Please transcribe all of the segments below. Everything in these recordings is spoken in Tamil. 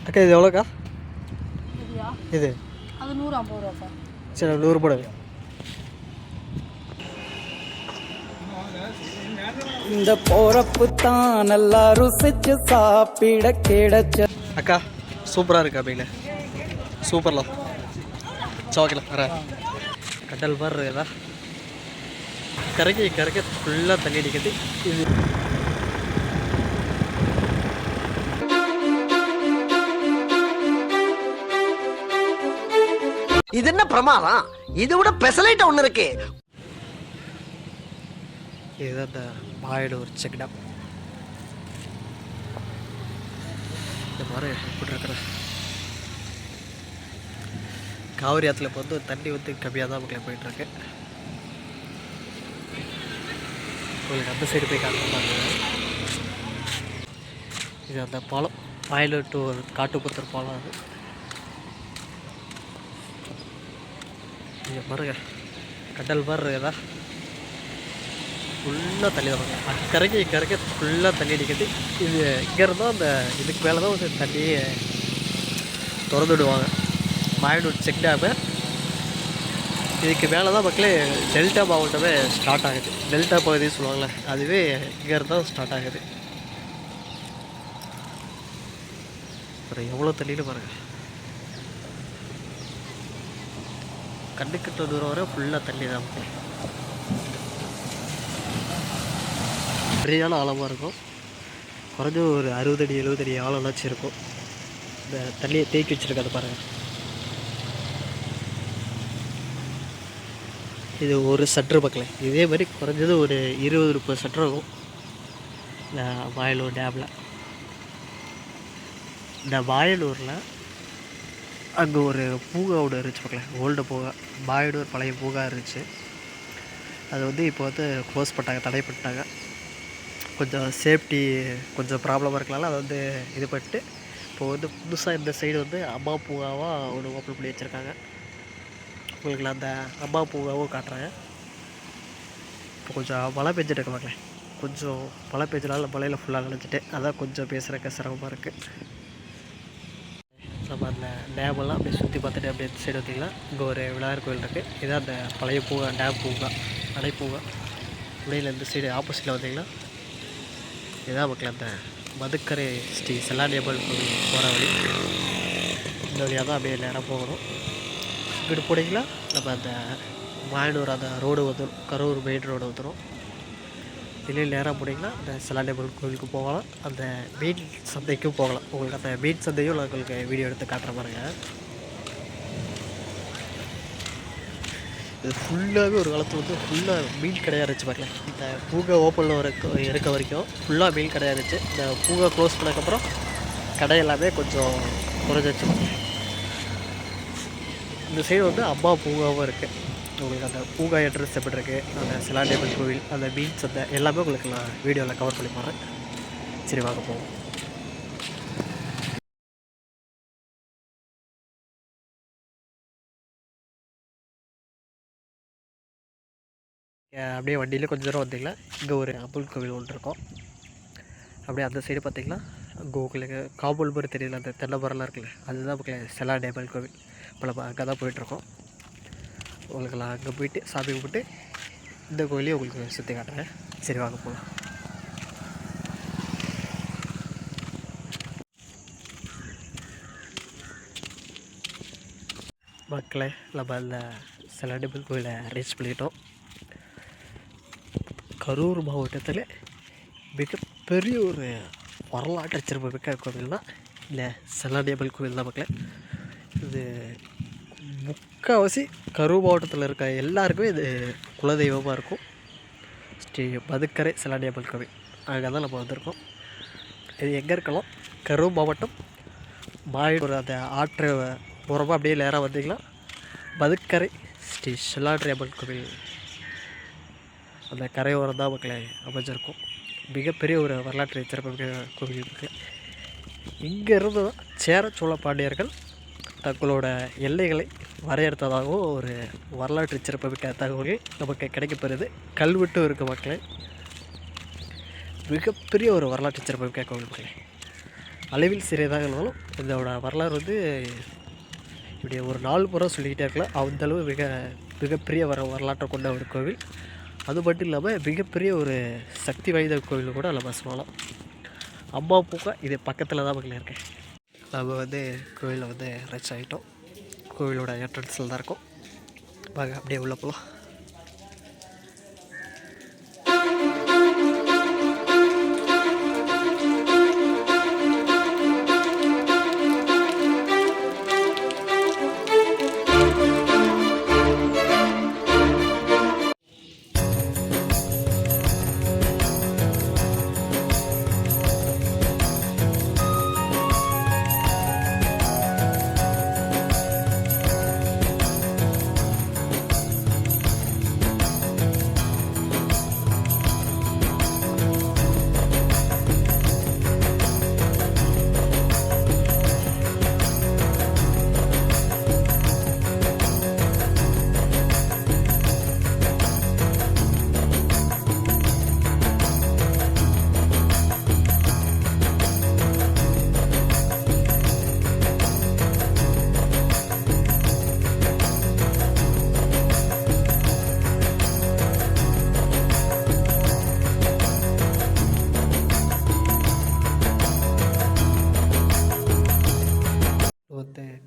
அக்கா இது எவ்வளோக்கா? இது அது 150 ரூபாப்பா. சரி 100 போடுங்க. இந்த போறப்பு தான் நல்லா ருசிச்சு சாப்பிட கிடைச்ச. அக்கா சூப்பராக இருக்கா மீன், சூப்பர்லாம் சோக்கலாம் வர கடல் மாதிரி இருக்குதா, கரைக்க ஃபுல்லாக தண்ணி அடிக்கிறது. இது இது என்ன பிரமாதம், இது விட பெசலைட் ஒன்று இருக்கு. இதுதான் இந்த பாயலூர் செக் டேம். இந்த மாதிரி இப்படி இருக்கிற காவிரி ஆற்றுல இப்போ வந்து தண்ணி வந்து கம்மியாக தான் மக்களே போயிட்டுருக்கு. உங்களுக்கு அந்த சைடு போய் காட்டுறாங்க. இது அந்த பாலம் பாயலூர் டு காட்டுப்புத்தூர் பாலம். அது இங்கே பாருங்க கடல் மாதிரி இருக்குதா, ஃபுல்லாக தண்ணி தான். கரைக்க ஃபுல்லாக தண்ணி அடிக்கிறது. இது இங்கே இருந்தால் அந்த இதுக்கு மேலே தான் வந்து தண்ணியை திறந்து விடுவாங்க. பாயலூர் செக் டேமு இதுக்கு மேலே தான் மக்களே டெல்டா மாவட்டமே ஸ்டார்ட் ஆகுது. டெல்டா பகுதின்னு சொல்லுவாங்களே, அதுவே இங்கே இருந்தால் ஸ்டார்ட் ஆகுது. அப்புறம் எவ்வளோ தண்ணின்னு பாருங்கள், கண்ணுக்கிட்ட தூரம் வரை ஃபுல்லாக தண்ணி தான் மக்களே. சரியான ஆழமாக இருக்கும். குறைஞ்ச ஒரு 60 அடி 70 அடி ஆழம்னாச்சு இருக்கும். இந்த தண்ணியை தேக்கி வச்சுருக்காது பாருங்கள். இது ஒரு சட்ரு மக்களே. இதே மாதிரி குறைஞ்சது ஒரு 20-30 சட்ரு இருக்கும் இந்த பாயலூர் டேமில். இந்த பாயலூரில் அங்கே ஒரு பூங்கா ஒன்று இருந்துச்சு மக்களே, ஓல்டு பூங்கா. பாயலூர் பழைய பூங்கா இருந்துச்சு. அது வந்து இப்போ வந்து க்ளோஸ் பண்ணிட்டாங்க, தடை பண்ணிட்டாங்க. கொஞ்சம் சேஃப்டி கொஞ்சம் ப்ராப்ளமாக இருக்கனால அதை வந்து இது பண்ணிட்டு இப்போ வந்து புதுசாக இந்த சைடு வந்து அம்மா பூங்காவாக ஒன்று ஓப்பன் பண்ணி வச்சுருக்காங்க. உங்களுக்கு நான் அந்த அம்மா பூங்காவும் காட்டுறேன். இப்போ கொஞ்சம் மழை பெஞ்சிட்டு இருக்க மக்களே, கொஞ்சம் மழை பெஞ்சனால மழையில் ஃபுல்லாக நினச்சிட்டு அதான் கொஞ்சம் பேசுகிறக்க சிரமமாக இருக்குது. நம்ம அந்த டேமெல்லாம் அப்படியே சுற்றி பார்த்துட்டு அப்படியே இந்த சைடு வந்திங்கன்னா இங்கே ஒரு விநாயகர் கோயில் இருக்குது. இதுதான் அந்த பழைய பூங்கா, டேம் பூங்கா, அணை பூங்கா. அப்படியே இந்த சைடு ஆப்போசிட்டில் வந்தீங்கன்னா இதுதான் மக்கள் அந்த மதுக்கரை ஸ்ரீ செல்லாண்டியம்மன் கோவில் போகிற வழி. இந்த வழியாக தான் அப்படியே நேராக போகணும். இங்கிட்டு போனீங்கன்னா நம்ம அந்த மாயனூர் அந்த ரோடு வந்துடும், கரூர் மெயின் ரோடு வந்துடும். இதுலேயும் நேராக போனீங்கன்னா அந்த செல்லாண்டியம்மன் கோவிலுக்கு போகலாம், அந்த மீன் சந்தைக்கும் போகலாம். உங்களுக்கு அந்த மீன் சந்தையும் நான் உங்களுக்கு வீடியோ எடுத்து காட்டுற பாருங்க. இது ஃபுல்லாகவே ஒரு காலத்தில் வந்து ஃபுல்லாக மீன் கடையாக இருந்துச்சு பாருங்க. இந்த பூங்கா ஓப்பனில் இருக்க வரைக்கும் ஃபுல்லாக மீன் கடையாக இருந்துச்சு. இந்த பூங்கா க்ளோஸ் பண்ணதுக்கப்புறம் கடை எல்லாமே கொஞ்சம் குறைஞ்சிச்சு பாருங்க. இந்த சைடு வந்து அம்மா பூங்காவும் இருக்குது. உங்களுக்கு அந்த பூங்கா என்ட்ரன்ஸ் எப்படி இருக்குது, அந்த செல்லாண்டியம்மன் கோவில், அந்த மீன் சந்தை எல்லாமே உங்களுக்கு நான் வீடியோவில் கவர் பண்ணி போடுறேன். சரி வாங்க போவோம். அப்படியே வண்டியில் கொஞ்சம் தூரம் வந்தீங்கன்னா இங்கே ஒரு அம்மன் கோவில் ஒன்று இருக்கும். அப்படியே அந்த சைடு பார்த்திங்கன்னா அங்கே உங்களுக்கு காம்பவுண்ட் மாதிரி தெரியல, அந்த தென்னை மரம்லாம் இருக்குல்ல, அதுதான் உங்களுக்கு செல்லாண்டியம்மன் கோவில். இப்போ நம்ம அங்கே தான் போயிட்டுருக்கோம். உங்களுக்கு நான் அங்கே போயிட்டு சாமி கும்பிட்டு இந்த கோயிலையும் உங்களுக்கு சுற்றி காட்டுறேன். சரி வாங்க போகலாம். மக்களே நம்ம அந்த செல்லாண்டியம்மன் கோயிலை ரீச் பண்ணிட்டோம். கரூர் மாவட்டத்தில் மிகப்பெரிய ஒரு வரலாற்று சிறப்புமிக்க கோவில்னால் இந்த செல்லாண்டியம்மன் கோவில் தான் மக்களே. இது முக்கால்வாசி கரூர் மாவட்டத்தில் இருக்க எல்லாருக்குமே இது குலதெய்வமாக இருக்கும். ஸ்ரீ மதுக்கரை செல்லாண்டியம்மன் கோவில், அங்கே தான் நம்ம வந்திருக்கோம். இது எங்கே இருக்கலாம், கரூர் மாவட்டம் பாயலூர் அந்த ஆற்று ஓரமாக அப்படியே நேராக வந்தீங்கன்னா மதுக்கரை ஸ்ரீ செல்லாண்டியம்மன் கோவில் அந்த கரையோரம் தான் மக்களை அமைஞ்சிருக்கும். மிகப்பெரிய ஒரு வரலாற்று சிறப்புமிக்க கோவில் இருக்குது. இங்கே இருந்து தான் சேர சோழ பாண்டியர்கள் தங்களோட எல்லைகளை வரையறுத்ததாகவும் ஒரு வரலாற்று சிறப்புமிக்க தகவல்கள் நமக்கு கிடைக்கப்பெறுது. கல்வெட்டும் இருக்குது மக்களே. மிகப்பெரிய ஒரு வரலாற்று சிறப்புமிக்க கோவில் மக்களே. அளவில் சிறியதாக இருந்தாலும் இதோட வரலாறு இப்படி ஒரு நாள் பூரா சொல்லிக்கிட்டே இருக்கலாம். அந்தளவு மிகப்பெரிய வரலாற்றை கொண்ட ஒரு கோவில். அது மட்டும் இல்லாமல் மிகப்பெரிய ஒரு சக்தி வாய்ந்த கோவில் கூட நம்ம சொல்லலாம். அம்மா பூங்கா இது பக்கத்தில் தான் மக்களே இருக்கேன். நம்ம கோவிலில் ரீச் ஆகிட்டோம். கோவிலோட என்ட்ரன்ஸில் தான் இருக்கோம். வாங்க அப்படியே உள்ளே போகலாம்.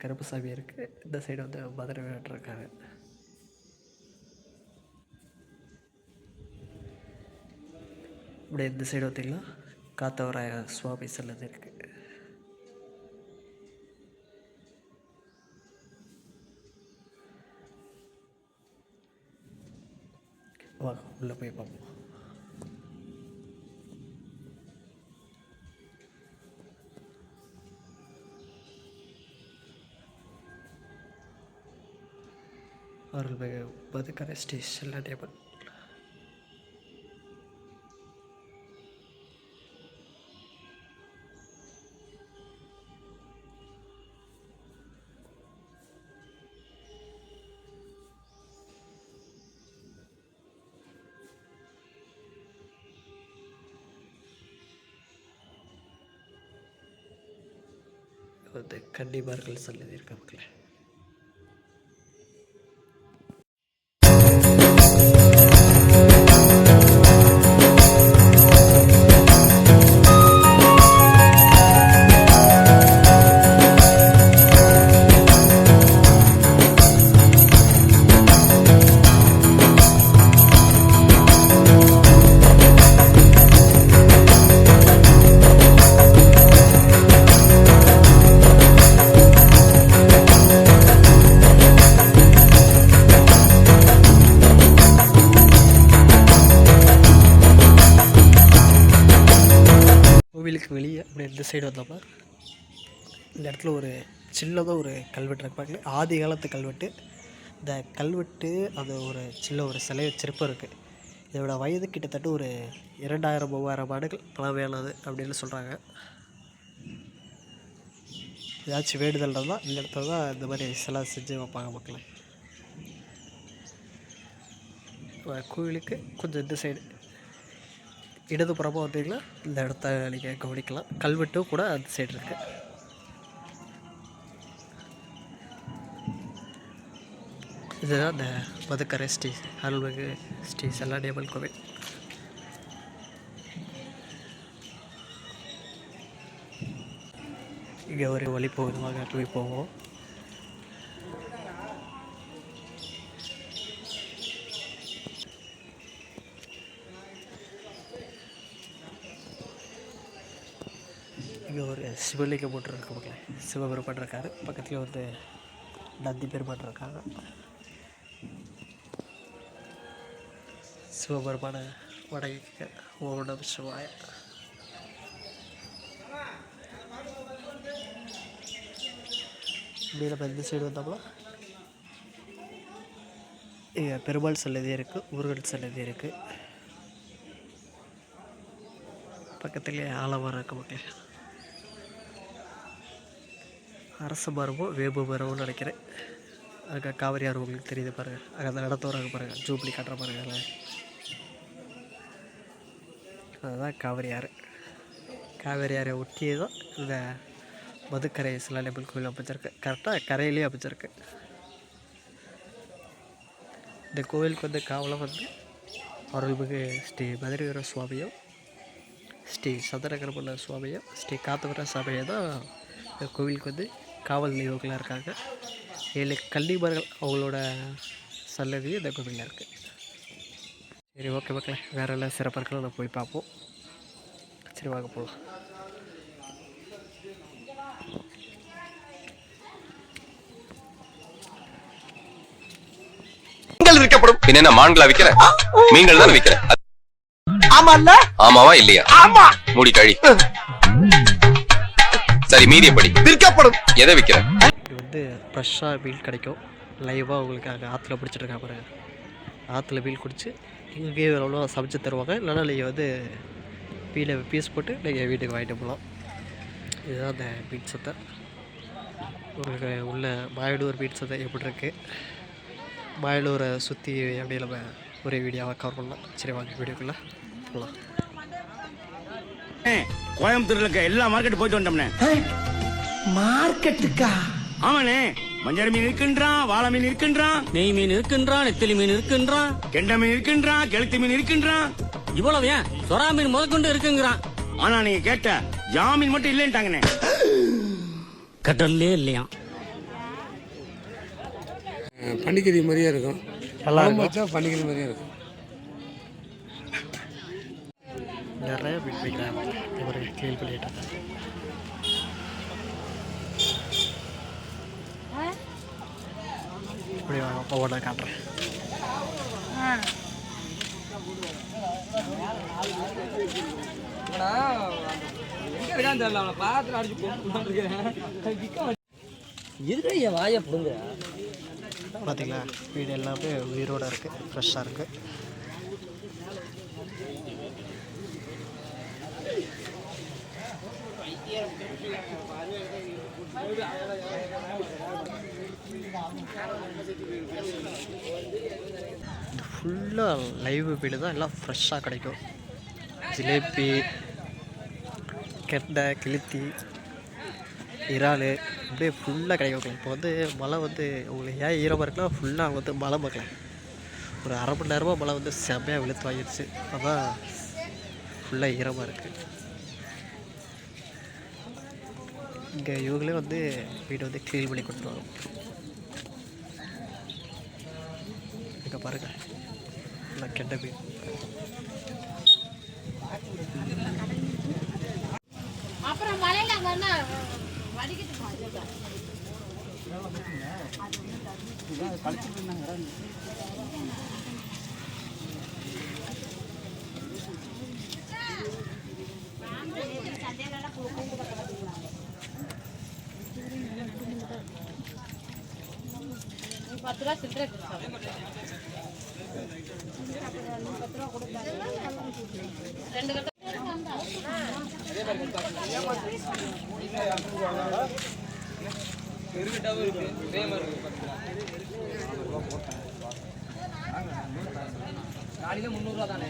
கருப்புசாமி இருக்குது. இந்த சைடு மதுரை இருக்காங்க. இப்படியே இந்த சைடு பார்த்திங்கன்னா காத்தவராய சுவாமி சிலது இருக்குது. வாங்க உள்ளே போய் பார்ப்போம். அருள்மிகு மதுக்கரை ஸ்ரீ செல்லடியம்மன். கன்னிமார்கள் சன்னதி இருக்க மக்களே. கோவிலுக்கு வெளியே அப்படி இந்த சைடு வந்தோம்னா இந்த இடத்துல ஒரு சின்னதாக ஒரு கல்வெட்டு இருக்கு. ஆதி காலத்து கல்வெட்டு. இந்த கல்வெட்டு அது ஒரு சின்ன ஒரு சிலை சிற்பம் இருக்குது. இதோட வயது கிட்டத்தட்ட ஒரு 2000-3000 ஆண்டுகள் பழமையானது அப்படின்னு சொல்கிறாங்க. ஏதாச்சும் வேண்டுதல் தான் இந்த இடத்துல தான் இந்த மாதிரி சிலை செஞ்சு வைப்பாங்க மக்களே. கோவிலுக்கு கொஞ்சம் இந்த சைடு இடதுபுறமாக வந்தீங்கன்னா இந்த இடத்த நீங்கள் கவனிக்கலாம். கல்வெட்டும் கூட அந்த சைடு இருக்குது. இதுதான் இந்த மதுக்கரை ஸ்ரீ அருள்மிகு ஸ்ரீ செல்லடியம்மன் கோவில். இங்கே ஒரு வழி போகுது. வாங்க போய் போவோம். இங்கே ஒரு சிவலிங்கம் போட்டுருக்கு மக்களே. சிவபெருமான் இருக்கார். பக்கத்தில் நந்தி பெருமான் இருக்காங்க. சிவபெருமான வணங்கிக்க. ஓம் நம சிவாய. இப்படி நம்ம இந்த சைடு வந்தோம்னா இங்கே பெருமாள் சன்னதி இருக்குது. முருகன் சன்னதி இருக்குது. பக்கத்துலேயே ஆலமரம் இருக்குது மக்களே. அரச மரமோ வேம்பு மரம்னு நினைக்கிறேன். அங்கே காவிரி ஆறு உங்களுக்கு தெரியுது பாருங்கள். அங்கே அந்த இடத்தோறாங்க பாருங்கள், ஜூப்ளி காட்டுற பாருங்கள். அதுதான் காவிரி ஆறு. காவிரி ஆறை ஒட்டியே தான் இந்த மதுக்கரை சிலாண்டியம்மன் கோவில் அமைச்சிருக்கு. கரெக்டாக கரையிலே அமைச்சிருக்கு. இந்த கோவிலுக்கு வந்து காவலம் வந்து அருள்மிகு ஸ்ரீ மதுரைவீர சுவாமியும் ஸ்ரீ சந்திரகரமல்ல சுவாமியும் ஸ்ரீ காத்தவர சாமியும் தான் இந்த கோவிலுக்கு வந்து காவல் தெய்வங்களாக இருக்காங்க. 7 கன்னிமார்கள் அவங்களோட சன்னதியும் இந்த கோவிலில் இருக்குது. சரி, ஓகே மக்களே, வேறு எல்லாம் சிறப்பாக இருக்கலாம், நம்ம போய் பார்ப்போம். சரி, வாங்க போகலாம். என்ன மான்களா விக்கிற? மீன்கள் தான் விக்கிற. ஆமால்ல? ஆமாவா இல்லையா? ஆமா. மூடி கழி. சரி, மீதியை படி. விற்கப்படும். எதை விக்கிற? இது வந்து ஃப்ரெஷ்ஷாக மீன் கிடைக்கும். லைவாக உங்களுக்கு அங்கே ஆற்றுல பிடிச்சிட்டு இருக்கா பாருங்க. ஆற்றுல மீன் குடிச்சு இங்கேயே எவ்வளோ சமைச்சு தருவாங்க. இல்லைனா நீங்கள் வந்து மீனை பீஸ் போட்டு நீங்கள் வீட்டுக்கு வாங்கிட்டு போகலாம். இதுதான் அந்த மீன் சத்தை. உங்களுக்கு உள்ள மாயனூர் மீன் சத்தை எப்படி இருக்குது, மாயனூரை சுற்றி அப்படியே நம்ம ஒரே வீடியோவை கவர் பண்ணலாம். சரி, வாங்க வீடியோக்குள்ளே போகலாம். கோயம்புத்தூர்ல இருக்க எல்லா மார்க்கெட் போயிட்டு வந்தோம்னே. மார்க்கெட்டுக்கா? ஆமாண்ணே. மஞ்சள் மீன் இருக்கின்றான், வாழை மீன் இருக்கின்றான், நெய் மீன் இருக்கின்றான், நெத்திலி மீன் இருக்கின்றான், கெண்டை மீன் இருக்கின்றான், கெளுத்தி மீன் இருக்கின்றான். இவ்வளவு ஏன் சொரா மீன் முதற்கொண்டு இருக்குங்கிறான். ஆனா நீங்க கேட்ட ஜாமீன் மட்டும் இல்லைன்ட்டாங்கண்ணே. கடல்லே இல்லையா? பண்டிகை மாதிரியே இருக்கும். நல்லா இருக்கும். பண்டிகை மாதிரியே இருக்கும். நிறைய மீன் வைக்கிறாங்க. ஒரு க்ளீன் பண்ணிட்டு இருக்காங்க. இப்படி வாங்க, ஒவ்வொன்றா காட்டுறேன். வாய புடுங்க. பார்த்தீங்களா, வீடு எல்லாமே உயிரோடு இருக்குது, ஃப்ரெஷ்ஷாக இருக்குது. ஃபுல்லாக லைவ் வீடு தான், எல்லாம் ஃப்ரெஷ்ஷாக கிடைக்கும். ஜிலேபி, கெண்டை, கிளித்தி, இறால் அப்படியே ஃபுல்லாக கிடைக்கும். இப்போ வந்து மழை வந்து உங்களுக்கு ஏன் ஈரமாக இருக்குன்னா ஃபுல்லாக வந்து மழை பார்க்கல. ஒரு அரை மணி நேரமாக மழை வந்து செம்மையாக வெளுத்து வாங்கிடுச்சு. அதான் ஃபுல்லாக ஈரமாக இருக்குது. இங்கே இவங்களே வந்து வீடு வந்து க்ளீன் பண்ணி கொடுத்துருவாங்க. இங்கே பாருங்கள், நல்லா கெண்டை மீன். அப்புறம் மலையில அங்க வடிக்கிட்டு ₹10 சில்லறை ₹10 கொடுத்தாங்க. 2 கட்டு நாளில 300 ரூபா தானே.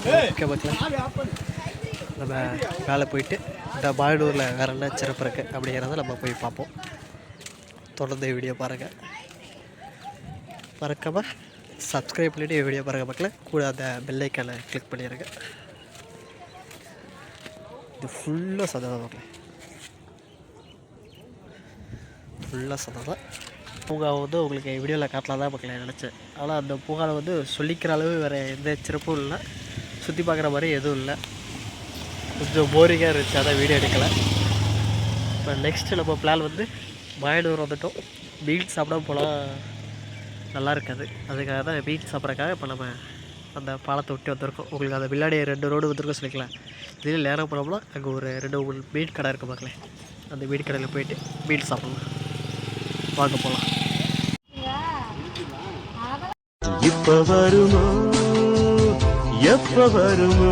ஓகே பார்க்கலாம். நம்ம வேலை போயிட்டு இந்த மாயனூரில் வேறு என்ன சிறப்பு இருக்குது அப்படிங்கிறத நம்ம போய் பார்ப்போம். தொடர்ந்து வீடியோ பாருங்கள். மறக்காமல் சப்ஸ்கிரைப் பண்ணிவிட்டு வீடியோ பாருங்கள் மக்களே. கூட அந்த பெல் ஐக்கானை கிளிக் பண்ணிடுங்க. இது ஃபுல்லாக சதை தான் மக்களே, ஃபுல்லாக சதை தான். பூங்கா வந்து உங்களுக்கு வீடியோவில் காட்டலாம் தான் மக்களே நினச்சேன். ஆனால் அந்த பூங்காவில் வந்து சொல்லிக்கிற அளவு வேறு எந்த சிறப்பும் இல்லை, சுற்றி பார்க்குற மாதிரி எதுவும் இல்லை. கொஞ்சம் போரிங்காக இருந்துச்சு, அதான் வீடியோ எடுக்கலை. இப்போ நெக்ஸ்ட்டு நம்ம பிளான் வந்து மாயனூர் வந்துட்டோம். மீன் சாப்பிட போனால் நல்லா இருக்காது. அதுக்காக தான் மீன் சாப்பிட்றதுக்காக இப்போ நம்ம அந்த பாலத்தை விட்டு வந்திருக்கோம். உங்களுக்கு அந்த பின்னாடி 2 ரோடு வந்திருக்கோம் சொல்லிக்கலாம். இதில் நேரம் போனோம்னா அங்கே ஒரு 2-3 மீன் கடை இருக்குது மக்களே. அந்த மீன் கடையில் போயிட்டு மீன் சாப்பிட்லாம். வாங்க போகலாம். எப்ப வருமோ எப்ப வருமோ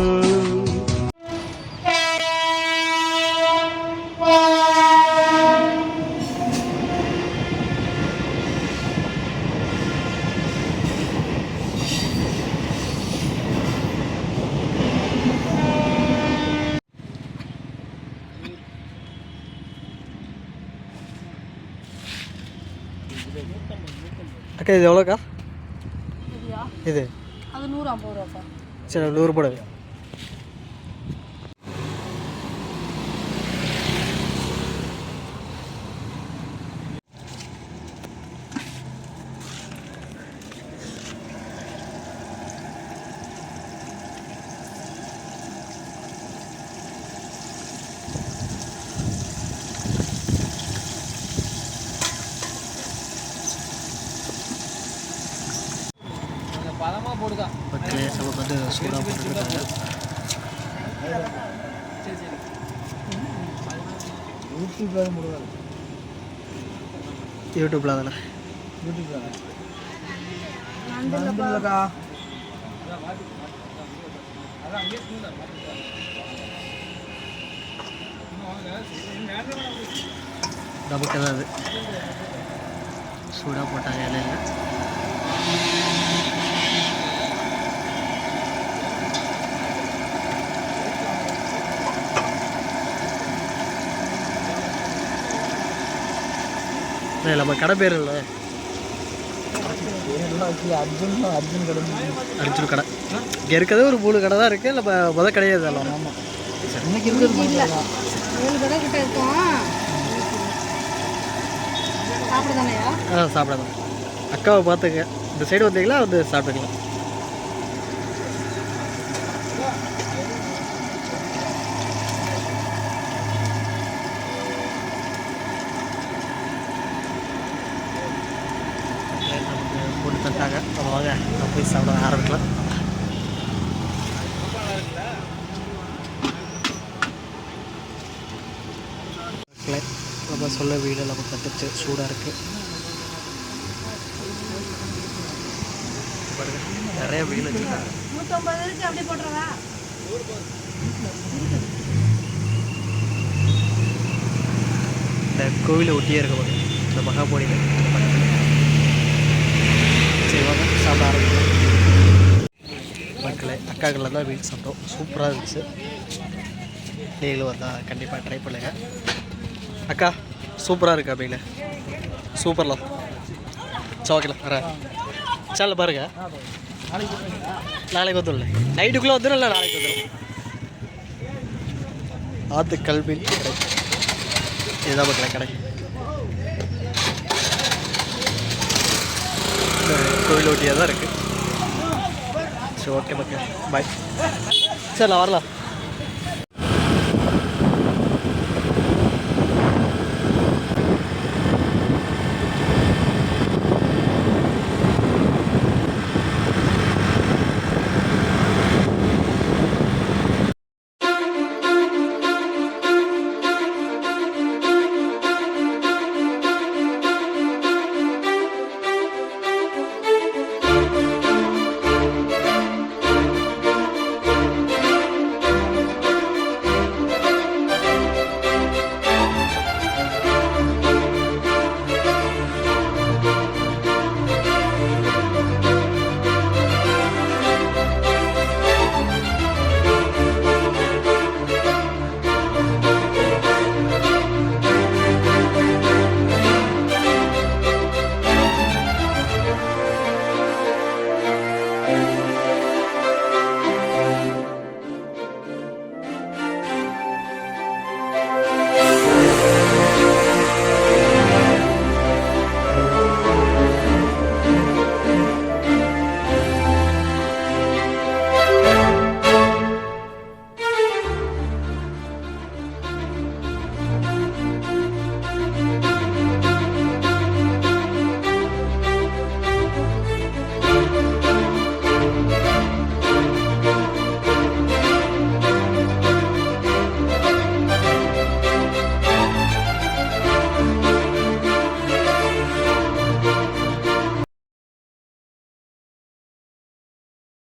அக்கா இது எவ்வளோக்கா இது அது 150 ரூபாப்பா. சரி 100 போடு. மக்களே நமக்கு வந்து சூடாக போட்டுருக்காங்க. யூடியூப்ல தானே நமக்கு தான் அது சூடாக போட்டாங்க இலையில. நம்ம கடை பேர் இல்லை அர்ஜுன் கடை. இங்கே இருக்கிறது ஒரு 3 கடை தான் இருக்குது. இல்லை முதல் கிடையாது எல்லாம். ஆமாம் இன்னைக்கு இருக்கிறது 7 கடை கிட்ட இருக்கும். சாப்பிடுதானையா? சாப்பிடாதான். அக்காவை பார்த்துங்க, இந்த சைடு வந்தீங்களா வந்து சாப்பிட்டுக்கலாம். போட்டு தட்டாங்க. நம்ம வாங்க நம்ம போய் சாப்பிட ஆரம்பிக்கலாம். நம்ம சொல்ல வீடு நம்ம கற்றுச்சு சூடாக இருக்குது. நிறைய வீடு வச்சுருக்காங்க. 150 இருக்கு. அப்படியே போட்டுறவா? இந்த கோவிலை ஒட்டியே இருக்க போது இந்த மகாபோடியில். சரி வாங்க சாப்பிட ஆரம்பிக்கலாம். மக்களே அக்காக்களில் தான் வீடு சாப்பிட்டோம். சூப்பராக இருந்துச்சு. நீங்களும் வந்தால் கண்டிப்பாக ட்ரை பண்ணுங்கள். அக்கா சூப்பராக இருக்கா மீன்? சூப்பர்லாம். சரி ஓகேலாம் வரேன். சேனல பாருங்க. நாளைக்கு வந்துடும். நைட்டுக்குள்ளே வந்துடும். இல்லை நாளைக்கு வந்துடும். ஆத்துக்கல் மீன் கடை இதுதான் மக்களே கடை. கோவில் ஒட்டியாக தான் இருக்குது. சரி ஓகே மக்கள் பாய். சரி நான் வரலாம்.